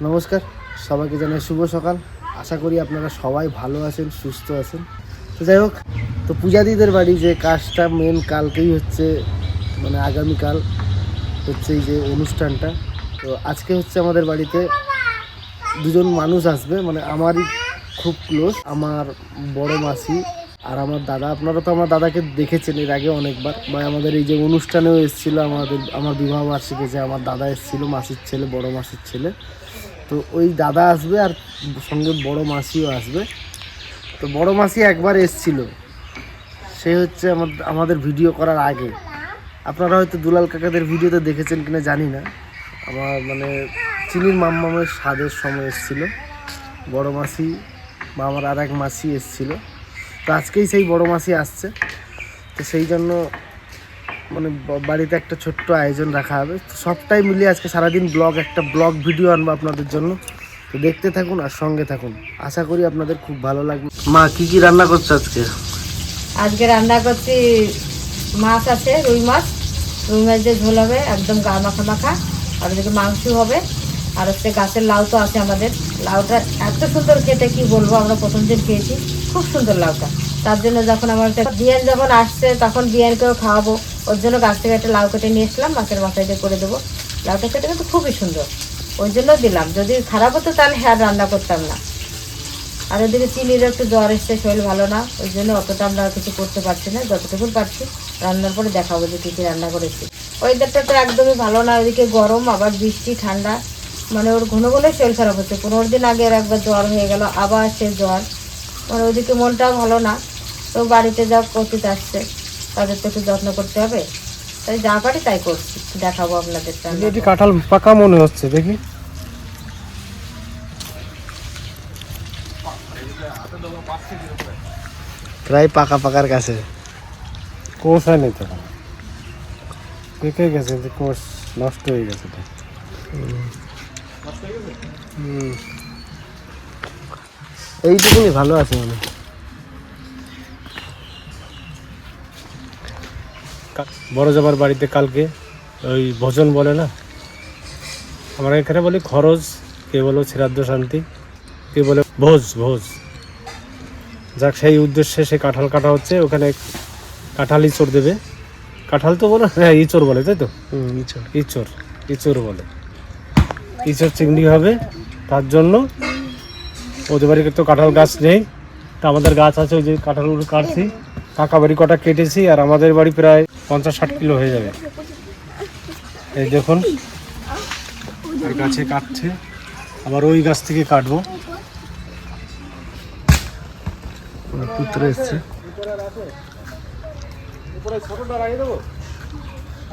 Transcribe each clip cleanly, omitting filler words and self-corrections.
নমস্কার, সবাইকে জানাই শুভ সকাল। আশা করি আপনারা সবাই ভালো আছেন, সুস্থ আছেন। তো যাই হোক, তো পূজাদিদের বাড়ি যে কাজটা মেন কালকেই হচ্ছে, মানে আগামীকাল হচ্ছে এই যে অনুষ্ঠানটা। তো আজকে হচ্ছে আমাদের বাড়িতে দুজন মানুষ আসবে, মানে আমারই খুব ক্লোজ, আমার বড় মাসি আর আমার দাদা। আপনারা তো আমার দাদাকে দেখেছেন এর আগে অনেকবার, বা আমাদের এই যে অনুষ্ঠানেও এসেছিলো, আমার বিবাহ বার্ষিকী যে আমার দাদা এসেছিলো, মাসির ছেলে, বড় মাসির ছেলে। তো ওই দাদা আসবে আর সঙ্গে বড় মাসিও আসবে। তো বড় মাসি একবার এসেছিল, সে হচ্ছে আমাদের ভিডিও করার আগে। আপনারা হয়তো দুলাল কাকাদের ভিডিওতে দেখেছেন কিনা জানি না, আমার মানে চিনির মাম্মামের স্বাদের সময় এসেছিলো বড় মাসি, বা আমার আর এক মাসি এসেছিলো। তো আজকেই সেই বড় মাসি আসছে, তো সেই জন্য মানে বাড়িতে একটা ছোট্ট আয়োজন রাখা হবে। তো সবটাই মিলিয়ে আজকে সারাদিন একটা ব্লগ ভিডিও আনবো আপনাদের জন্য। তো দেখতে থাকুন আর সঙ্গে থাকুন, আশা করি আপনাদের খুব ভালো লাগবে। মা কি কি রান্না করছো আজকে? আজকে রান্না করছি, মাছ আছে, রুই মাছ দিয়ে ঝোল হবে, একদম গা মাখা মাখা। আর ওদিকে মাংস হবে, আর হচ্ছে গাছের লাউ তো আছে আমাদের। লাউটা এত সুন্দর খেতে, কি বলবো, আমরা প্রথম দিন খেয়েছি, খুব সুন্দর লাউটা। তার জন্য যখন আমার বিয়ান যখন আসছে, তখন বিয়ানকেও খাওয়াবো, ওর জন্য গাছ থেকে একটা লাউ কেটে নিয়ে এসলাম, মাছের মাথায় দিয়ে করে দেবো। লাউটা খেতে কিন্তু খুবই সুন্দর, ওই জন্য দিলাম। যদি খারাপ হতো তাহলে আর রান্না করতাম না। আর ওদিকে চিনির একটু জ্বর এসছে, শরীর ভালো না, ওই জন্য অতটা আমরা কিছু করতে পারছি না। যতটুকু পারছি রান্নার পরে দেখাবো যে কী কী রান্না করেছি। ওয়েদারটা তো একদমই ভালো না, ওইদিকে গরম, আবার বৃষ্টি, ঠান্ডা, মানে ওর ঘন ঘনই শরীর খারাপ হচ্ছে। 15 দিন আগে আর একবার জ্বর হয়ে গেল, আবার সে জ্বর, মানে ওইদিকে মনটাও ভালো না। তো বাড়িতে যা অতীত আসছে, তাদের তো একটু যত্ন করতে হবে, তাই যা পারি তাই করছি, দেখাবো আপনাদের। কাঁঠাল পাকা মনে হচ্ছে, দেখি। প্রায় পাকা পাকার কাছে, কোষ হয় নাই তো, পেকে গেছে, কোষ নষ্ট হয়ে গেছে। এইটুকুনি ভালো আছে মানে। বড় জামার বাড়িতে কালকে ওই ভোজন বলে না, আমরা এখানে বলি খরচ, কে বলো শ্রাদ্ধ শান্তি, কে বলে ভোজ। যাক, সেই উদ্দেশ্যে সে কাঁঠাল কাটা হচ্ছে। ওখানে কাঁঠাল ইঁচড় দেবে। কাঁঠাল তো বলো, হ্যাঁ ইঁচড় বলে, তাই তো? ইঁচড় বলে। ইঁচড় চিংড়ি হবে। তার জন্য ওদের বাড়িতে তো কাঁঠাল গাছ নেই, তা আমাদের গাছ আছে, ওই যে কাঁঠালগুলো কাটছি। কাকা বাড়ি কটা কেটেছি, আর আমাদের বাড়ি প্রায় 50-60 কিলো হয়ে যাবে। এই দেখুন, আর গাছে কাটছে, আবার ওই গাছ থেকে কাটবো। পুত্র এসছে,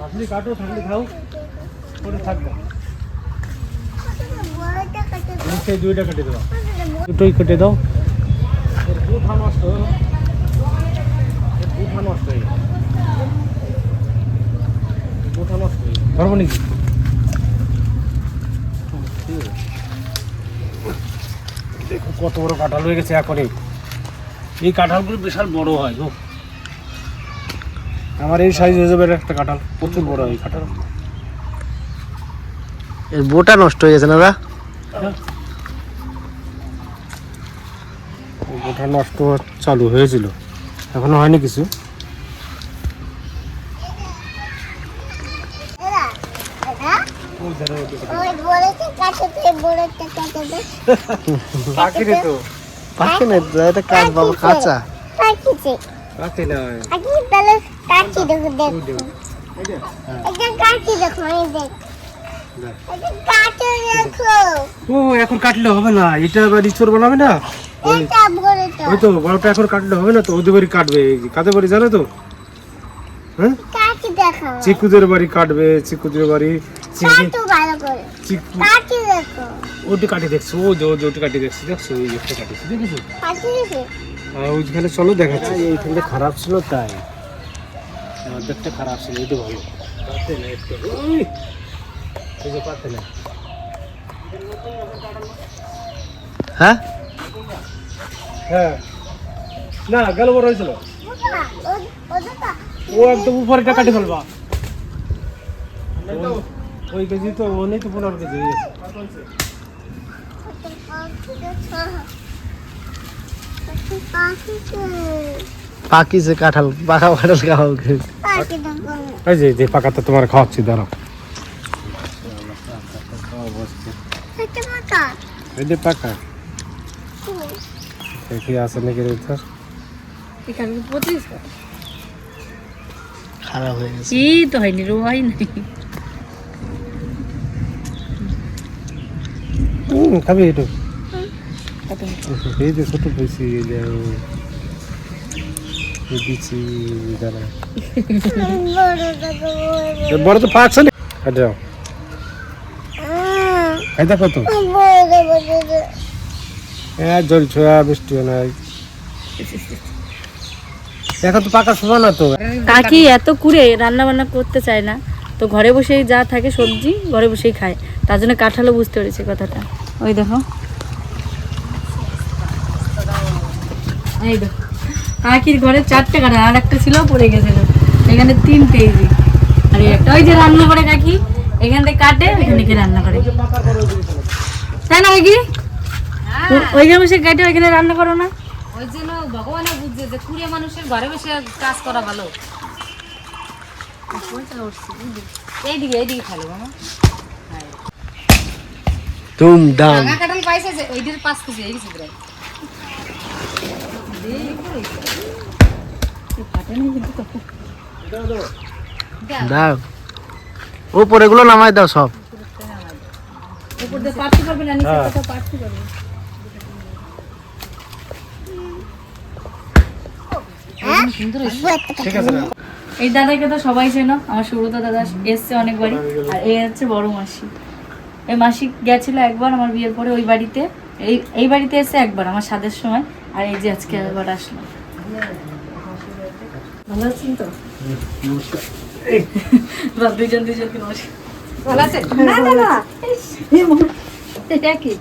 আপনি কাটো, থাকলে খাও, করে থাকবে। সেই দুইটা কেটে দাও, দুটোই কেটে দাও। নষ্ট হয়ে পারবো নাকি? দেখো কত বড় কাঁঠাল হয়ে গেছে এখনই। এই কাঁঠালগুলো বিশাল বড় হয় গো, আমার এই সাইজ হয়ে যাবে একটা কাঁঠাল, প্রচুর বড় হয় কাঁঠাল। এর বোটা নষ্ট হয়ে গেছে না দা? বোটা নষ্ট চালু হয়েছিল, এখনো হয়নি কিছু। কাঁচা এখন কাটলে হবে না, এটা আবার ইঁচড় বানাবে না। ওই তো বড়টা এখন কাটলে হবে না তো, ওদের বাড়ি কাটবে। কাদের বাড়ি জানো তো? হ্যাঁ, চিকুদের বাড়ি কাটবে, চিকুদের বাড়ি। ওটি কাটি দেখছো, ওটি কাটি দেখছি, দেখছো ওই একটা কাটিছি, দেখেছো? ওইখানে চলো দেখাচ্ছি। এইখানটা খারাপ ছিল, তাই অর্ধেকটা খারাপ ছিল, এইটা ভালো। হ্যাঁ হ্যাঁ, না গেল বড় হয়েছিল, ও একদম উপরেটা কাটি ফেলবা। ওই কেজি তো ও নেই তো, 15 কেজি হয়ে গেছে। পাকিছে কাঁঠাল, পাকা কাঁঠাল খাওয়া। এই যে পাকাটা তোমার খাওয়াচ্ছি, দাঁড়াও। এই যে পাকা দেখি আছে নাকি রে তোর? খারাপ হয়ে গেছে। কি তো হয়নি, রোয়াই নাই। খাবি একটু? এই যে ছোট পেয়েছি, এই যে দিচ্ছি, দাঁড়া। বড় তো পাকছে না। যাও এই দেখো তো, জল ছোয়া বৃষ্টি নাই, এখন তো পাকা শোভা না তো। কাকি এত কুড়ে রান্না বান্না করতে চায় না, তো ঘরে বসেই যা থাকে সবজি ঘরে বসেই খায়, তার জন্য কাঁঠালও বুঝতে পেরেছে কথাটা। ওই দেখো, এই দেখো কাকির ঘরে 4টে কাঁঠাল, আর একটা ছিল পড়ে গেছিল, এখানে 3টে। এই যে আর এই একটা, ওই যে রান্না করে কাকি, এখান থেকে কাটে ওইখানে গিয়ে রান্না করে, তাই না কাকি? ওইখানে বসে কাটে ওইখানে রান্না করো না? ওই জন্য ভগবানে বুঝছে যে কুড়িয়ে মানুষের ঘরে বসে কাজ করা ভালো। এইদিকে এইদিকে খালো মামা। তুম দাম। ভাঙা কাঁঠাল পাইছে যে ওইটার 5 কেজি এই গেছে প্রায়। দাও, উপরে এগুলো নামাই দাও সব। উপর দিয়ে পারতে পারবে না, নিচে তো পারতে পারবে। ঠিক আছে না? এই দাদাকে তো সবাই চেনো, আমার সুব্রত দাদা এসছে অনেকবারই। আর এই হচ্ছে বড় মাসি। এই মাসি গেছিল একবার আমার বিয়ের পরে ওই বাড়িতে, এই বাড়িতে এসে একবার আমার সাদের সময়, আর এই যে আজকে একবার আসলো। ভালো আছেন তো? দুজন দুজনকে নমস্কার। ভালো আছে? না না না, এটা কি?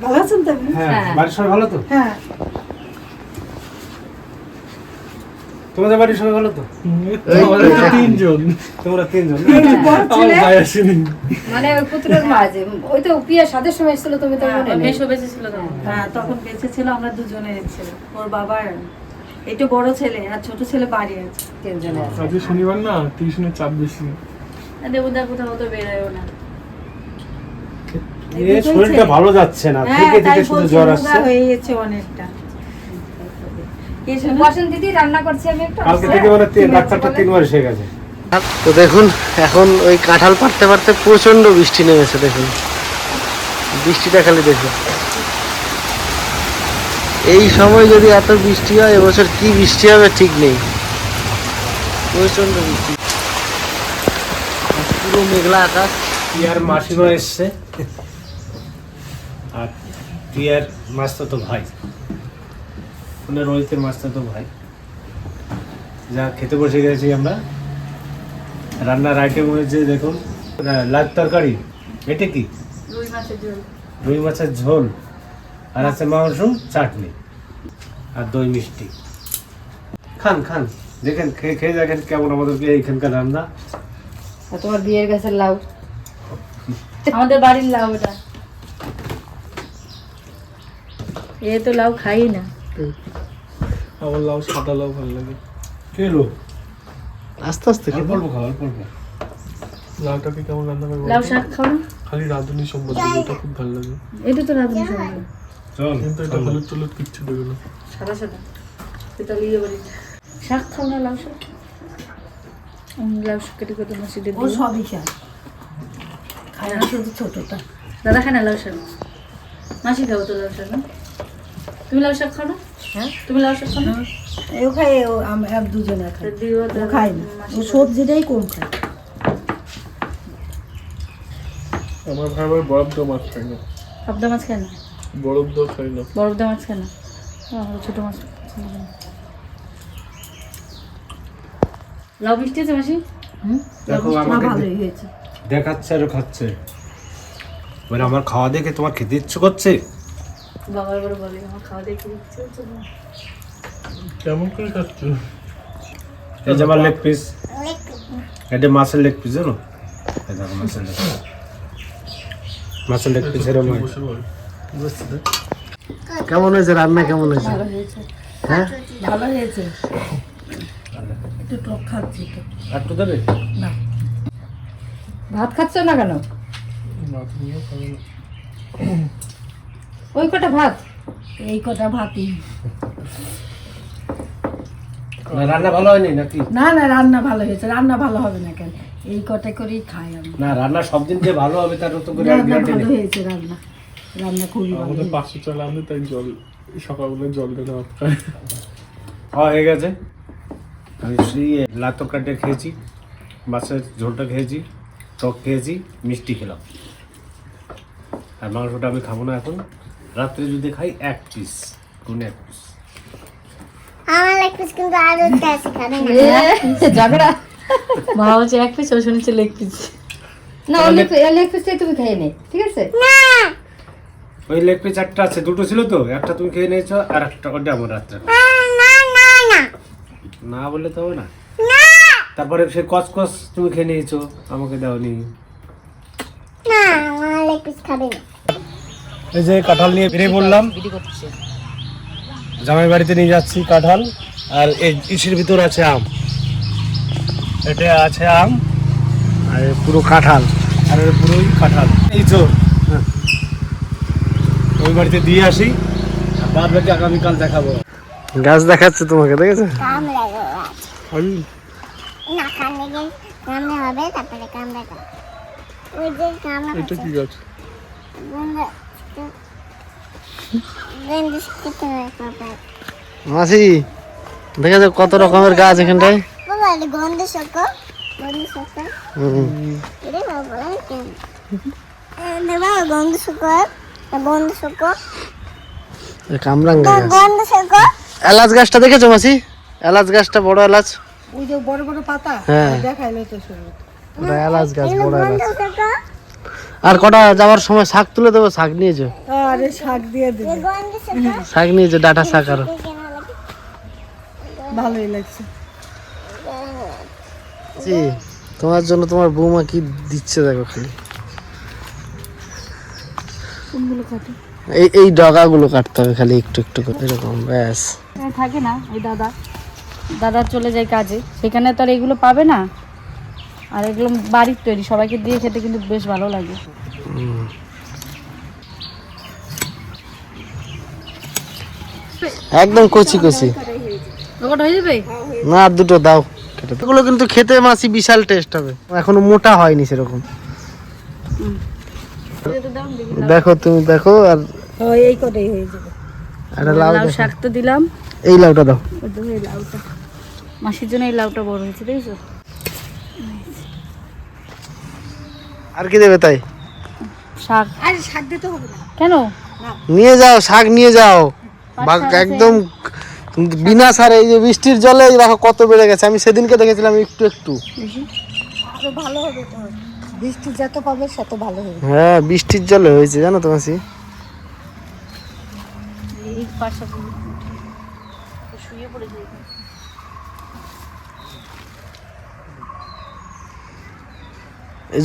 ভালো আছেন তো? হ্যাঁ, বাড়ির সবাই ভালো তো? হ্যাঁ। তোমাদের বাড়ির সবাই ভালো তো? তোমরা তিনজন। মানে ওই পুত্রের মা যে ওই তো পিয়া সাদের সময় এসেছিল, তুমি তো মনে নেই। বেশও বেঁচে ছিল তখন। হ্যাঁ তখন বেঁচে ছিল, আমরা দুজনে ছিল। ওর বাবার এইটা বড় ছেলে আর ছোট ছেলে বাড়ি আছে। তিনজনে আছে। আজকে শনিবার না, টিউশনের চাপ বেশি। দেবুদার কোথাও তো বেরোয়ও না। এ শরীরটা ভালো যাচ্ছে না, হ্যাঁ থেকে তাই থেকে শুধু বলছি, জ্বর রোগা আসছে। হয়ে গেছে অনেকটা। কে শোনো? বসেন দিদি, রান্না করছি আমি একটু। কালকে থেকে মানে ডাক্তারটা 3 বার এসে গেছে। তো দেখুন, এখন ওই কাঁঠাল পাড়তে পারতে প্রচন্ড বৃষ্টি নেমেছে। দেখুন বৃষ্টিটা খালি দেখুন। এই সময় যদি এত বৃষ্টি হয়, এবছর কি বৃষ্টি হবে ঠিক নেই। প্রচন্ড বৃষ্টি, পুরো মেঘলা আকাশ। টিয়ার মাসিমা এসছে, আর টিয়ার মাস্তাতো ভাই, মানে রোহিতের মাস্তাতো ভাই। যা খেতে বসে গেছি আমরা। রান্নার আইটেম হয়েছে দেখুন, লাল তরকারি, এটা কি? রুই মাছের ঝোল। রুই মাছের ঝোল, আর আছে মাংস, চাটনি, আর দই মিষ্টি। খান খান, দেখেন খেয়ে খেয়ে দেখেন কেমন আমাদেরকে এইখানকার রান্না। আর তোমার বিয়ের গাছের লাউ। আমাদের বাড়ির লাউ এটা। এ তো লাউ খাই না। আমার লাউ, সাদা লাউ ভালো লাগে। খেলো আস্তে আস্তে অল্প খেতে। অল্প খাও, অল্প অল্প। লাউটাকে কেমন রান্না করবো? লাউ শাক খাও না? খালি রাঁধুনি সম্বন্ধে, ওটা খুব ভালো লাগে। এটা তো রাঁধুনি সঙ্গে চল কিন্তু এটা হলুদ টলুদ কিচ্ছু দেবে না। সাদা সাদা। এটা লিয়ে বাড়ি শাক খাও না, লাউ শাক। লাউ শাক কেটে কেটে মাছি দিয়ে ও দিও। সবই খায়, খায় না শুধু ছোটটা। দাদা খায় না লাউ শাক? মাসি খাবো তো লাউ শাক না? তুমি লাউ শাক খাও না? হ্যাঁ তুমি লাউ শাক খাও না? এও খায়, ও আমরা দুজনে তো খাই। দিও ও দাদা, খায় না, মাসি ও খাবে। সবজিটাই কম খায়। আমার ভাই আবার বরফ দেওয়া মাছ খাই না। পাবদা মাছ খায় না? বরফ দেওয়া খাই না। বরফ দেওয়া মাছ খায় না? আমরা ছোট মাছ পছন্দ করি। লাউ মিষ্টি আছে মাসি? দেখো মা আমাকে ভালোই হয়েছে। দেখাচ্ছে আর খাচ্ছে, মানে আমার খাওয়া দেখে তোমার খেতে ইচ্ছে করছে। বাবার বড় বলে আমার খাওয়া দেখে ইচ্ছে হচ্ছে না। কেমন করে খাচ্ছ? এই যে আমার লেগ পিস, এটা মাছের লেগ পিস, জানো? এই দেখো মাছের লেগ পিস। মাছের লেগ পিসেরও মাছ। বসে বল। কেমন হয়েছে রান্না, কেমন হয়েছে? হ্যাঁ ভালো হয়েছে, একটু টক খাচ্ছি তো। আর তো দেবে ভাত খাচ্ছ না কেন? ভাত নিয়েও খাবে না। ওই কটা ভাত? এই কটা ভাতই। না, রান্না ভালো হয়নি নাকি? না না, রান্না ভালো হয়েছে। রান্না ভালো হবে না কেন, এই কটা করেই খাই আমি। না, রান্না সব দিন যে ভালো হবে তার তো করে রান্না গ্যারান্টি ভালো নেই। হয়েছে, রান্না রান্না খুবই ভালো আমাদের হয়েছে। পাশে চলে আমি তাই জল সকালবেলা জল ঢেলে ভাত খাই। হয়ে গেছে। আমি সেই লাউ তরকারিটা খেয়েছি, মাছের ঝোলটা খেয়েছি, টক খেয়েছি, মিষ্টি খেলাম। আর মাংসটা আমি খাবো না এখন, রাত্রে যদি খাই 1 পিস, কোন 1 পিস। আমার লেগ পিস কিন্তু আরো আছে খাবে না। ঝগড়া। মা হচ্ছে এক পিস, ও শুনেছে লেগ পিস। না, লেগ পিসটাই তুমি খেয়ে নে, ঠিক আছে? না ওই লেগ পিস একটা আছে, দুটো ছিল তো, একটা তুমি খেয়ে নিয়েছো আর একটা ওটা আমার রাত্রে। না না না না বললে তো হবে না। না তারপরে সে কসকস তুমি খেয়ে নিয়েছো, আমাকে দাওনি। না, আমার লেগ পিস খাবে না। এই যে কাঁঠাল নিয়ে বেরিয়ে পড়লাম, জামাই বাড়িতে নিয়ে যাচ্ছি কাঁঠাল। আর এই ইসের ভিতর আছে আম, এটা আছে আম, আর এ পুরো কাঁঠাল। আর এর পুরোই কাঁঠাল। এই তো ওই বাড়িতে দিয়ে আসি, আর বাদ বাকি আগামীকাল দেখাবো। গাছ দেখাচ্ছে তোমাকে, দেখেছো? কামড়াবো আমি না, কামড়ে গেলে কামড়ে হবে, তারপরে কামড়ে যাবে। ওই যে কামড়ে এটা কি গাছ? গন্ধ গন্ধ খেতে হয় বাবা। মাসি দেখেছো কত রকমের গাছ এখানটায়? বাবা এটা গন্ধ শক্কর, গন্ধ শক্কর। এটা বাবা কেন? বাবা গন্ধ শক্কর, গন্ধ শক্কর, কামরাঙ্গা গাছ। গন্ধ শক্কর। এলাচ গাছটা দেখেছো মাসি? এলাচ গাছটা, বড় এলাচ। ওই যে বড় বড় পাতা হ্যাঁ দেখাইলো তো শুরু। ওটা এলাচ গাছ, বড় গন্ধ এলাচ। শক্কর, আর কটা যাওয়ার সময় শাক তুলে দেবো, শাক নিয়েছো? আরে শাক দিয়ে দিবে, গন্ধ শক্কর। শাক নিয়েছো, ডাটা শাক। আরো ভালোই লাগছে। জি, তোমার জন্য তোমার বৌমা কি দিচ্ছে দেখো খালি। এই ডগাগুলো কাটতে হবে খালি একটু একটু করে, এরকম ব্যাস। থাকে না ওই দাদা চলে যায় কাজে, সেখানে তো আর এগুলো পাবে না। আর এগুলো বাড়ির তৈরি, সবাইকে দিয়ে খেতে কিন্তু বেশ ভালো লাগে। একদম কচি কচি। ওটা হয়ে যাবে। না, আর দুটো দাও। এগুলো কিন্তু খেতে মাসি বিশাল টেস্ট হবে, এখনো মোটা হয়নি সেরকম। দেখো তুমি দেখো। আর এই কটাই হয়ে যাবে। একটা লাউ লাউ দেখো। শাক তো দিলাম, এই লাউটা দাও। ওই তো এই লাউটা মাসির জন্য, এই লাউটা বড় হয়েছে, দেখেছো? আর কি দেবে তাই? শাক। আরে শাক দিতে হবে না। কেন? নিয়ে যাও, শাক নিয়ে যাও। শাক আছে। একদম বিনা সারে। এই যে বৃষ্টির জলে এই দেখো কত বেড়ে গেছে, আমি সেদিনকে দেখেছিলাম একটু একটু। আরো ভালো হবে তো, বৃষ্টি যত পাবে তত ভালো হবে। হ্যাঁ, বৃষ্টির জলে হয়েছে জানো তো মাসি। এই পাশে শুয়ে পড়েছে।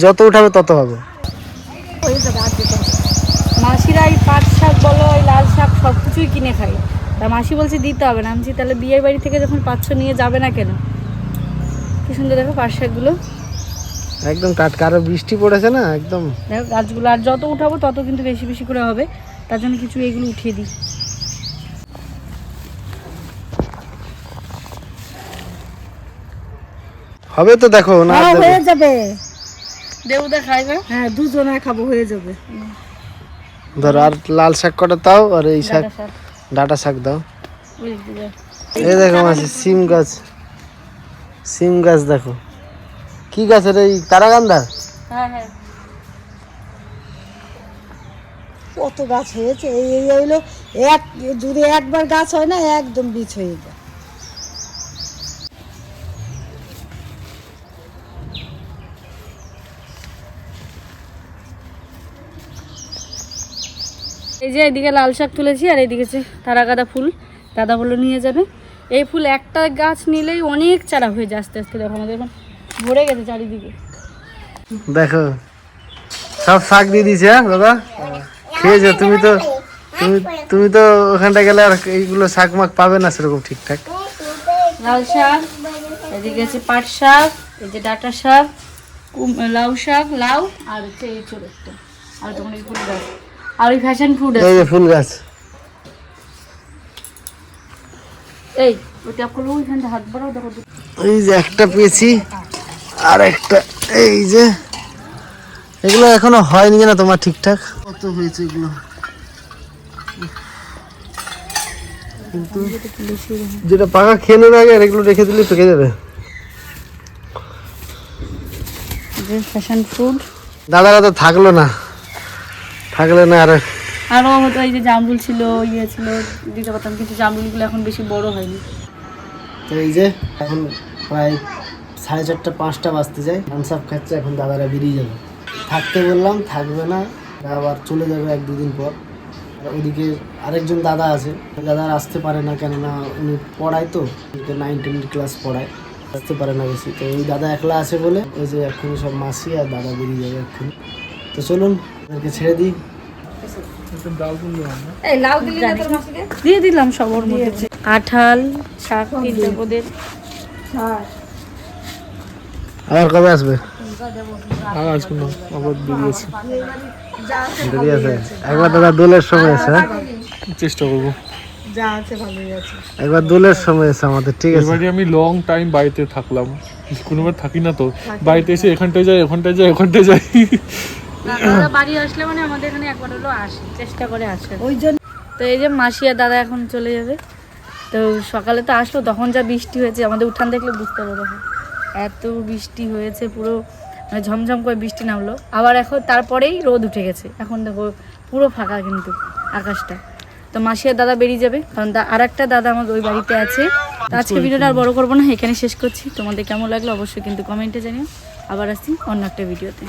যত উঠাবে তত হবে। মাসিরা এই পাট শাক বলো, এই লাল শাক সব কিছুই কিনে খায়। তা মাসি বলছে দিতে হবে না। আমি বলছি তাহলে বিয়ের বাড়ি থেকে যখন পাচ্ছ নিয়ে যাবে না কেন? কি সুন্দর দেখো পাট শাকগুলো, একদম টাটকা। আরো বৃষ্টি পড়েছে না, একদম। দেখো গাছগুলো। আর যত উঠাবো তত কিন্তু বেশি বেশি করে হবে, তার জন্য কিছু এগুলো উঠিয়ে দিই। হবে তো, দেখো না। আর দেবে। হয়ে যাবে, দেবুদা খাইবে। হ্যাঁ দুজনে খাবো, হয়ে যাবে। ধরো আর লাল শাক কটা দাও, আর এই শাক, ডাঁটা শাক। ডাটা শাক দাও। ওই দিকে। এই দেখো মাসি, সিম গাছ। সিম গাছ দেখো। কি গাছের? এই তারাগান্ধা। হ্যাঁ হ্যাঁ। কত গাছ হয়েছে, এই হইলো এক, যদি একবার গাছ হয় না একদম বীজ হয়ে যায়। এই যে এদিকে লাল শাক তুলেছি, আর এইদিকে হচ্ছে তারাগাঁদা ফুল। দাদা বললো নিয়ে যাবে। এই ফুল একটা গাছ নিলেই অনেক চারা হয়ে যায় আস্তে আস্তে। দেখো আমাদের এখন ভরে গেছে চারিদিকে। দেখো সব শাক দিয়ে দিয়েছে, হ্যাঁ দাদা? খেয়েছো তুমি তো? তুমি তো ওখানটা গেলে আর এইগুলো শাক মাক পাবে না সেরকম ঠিকঠাক। লাল শাক, এদিকে আছে পাট শাক, এই যে ডাঁটা শাক, লাউ শাক, লাউ, আর হচ্ছে এই ছোট একটা, আর তখন এই ফুল গাছ, আর ওই ফ্যাশন ফুড এই আছে। যে ফুল গাছ। এই ওইটা করলো ওইখান থেকে হাত বাড়াও, দেখো এই যে একটা পেয়েছি, আর একটা এই যে, এগুলো এখনো হয়নি না তোমার ঠিকঠাক। কত হয়েছে এগুলো, কিন্তু যেটা পাকা খেয়ে নেবে আগে, আর এগুলো রেখে দিলে পেকে যাবে। Fashion food. দাদারা তো থাকলো না আর আরও হয়তো এই যে জামরুল ছিল, ইয়ে ছিল, দিতে পারতাম, কিন্তু জামরুলগুলো এখন বেশি বড় হয়নি। তো এই যে এখন প্রায় 4:30 5টা বাজতে যায়, থামসাপ খাচ্ছে। এখন দাদারা বেরিয়ে যাবে, থাকতে বললাম থাকবে না, আবার চলে যাবে 1-2 দিন পর। আর ওদিকে আরেকজন দাদা আছে, দাদা আর আসতে পারে না, কেননা উনি পড়ায় তো, 9-10 ক্লাস পড়ায়, আসতে পারে না বেশি। তো ওই দাদা একলা আছে বলে ওই যে এক্ষুনি সব মাসি আর দাদা বেরিয়ে যাবে এক্ষুনি। তো চলুন ওদেরকে ছেড়ে দিই। এই লাউ দিলি না তোর মাসিকে? দিয়ে দিলাম সবর মধ্যে। কাঁঠাল শাক, তিনটে পদের আবার কবে আসবে? আর আজকে না, আবার বেরিয়েছে, দেরি আছে। একবার দাদা দোলের সময় আছে, হ্যাঁ? চেষ্টা করবো। একবার দোলের সময় আছে আমাদের, ঠিক আছে? এবারে আমি লং টাইম বাড়িতে থাকলাম, কোনোবার থাকি না তো, বাড়িতে এসে এখানটায় যাই, ওখানটায় যাই। দাদা বাড়ি আসলে মানে আমাদের এখানে একবার হলো আসে, চেষ্টা করে আসে ওই জন্য। তো এই যে মাসি আর দাদা এখন চলে যাবে। তো সকালে তো আসলো, তখন যা বৃষ্টি হয়েছে, আমাদের উঠান দেখলে বুঝতে পারবো, দেখো এত বৃষ্টি হয়েছে, পুরো মানে ঝমঝম করে বৃষ্টি নামলো। আবার এখন তারপরেই রোদ উঠে গেছে, এখন দেখো পুরো ফাঁকা কিন্তু আকাশটা। তো মাসি আর দাদা বেরিয়ে যাবে, কারণ আর একটা দাদা আমার ওই বাড়িতে আছে। তো আজকে ভিডিওটা আর বড় করবো না, এখানে শেষ করছি। তোমাদের কেমন লাগলো অবশ্যই কিন্তু কমেন্টে জানিও। আবার আসছি অন্য একটা ভিডিওতে।